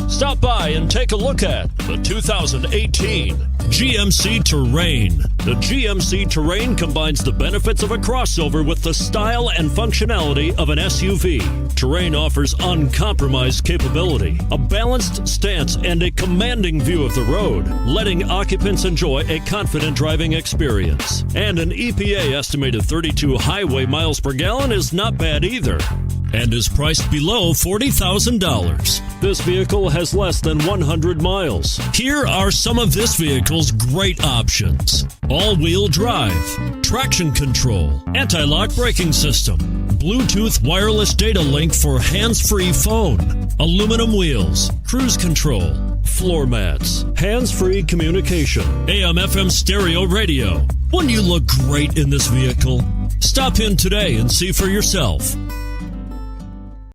Stop by and take a look at the 2018 GMC Terrain. The GMC Terrain combines the benefits of a crossover with the style and functionality of an SUV. Terrain offers uncompromised capability, a balanced stance, and a commanding view of the road, letting occupants enjoy a confident driving experience. And an EPA estimated 32 highway miles per gallon is not bad either, and is priced below $40,000. This vehicle has less than 100 miles. Here are some of this vehicle's great options: all-wheel drive, traction control, anti-lock braking system, Bluetooth wireless data link for hands-free phone, aluminum wheels, cruise control, floor mats, hands-free communication, AM/FM stereo radio. Wouldn't you look great in this vehicle? Stop in today and see for yourself.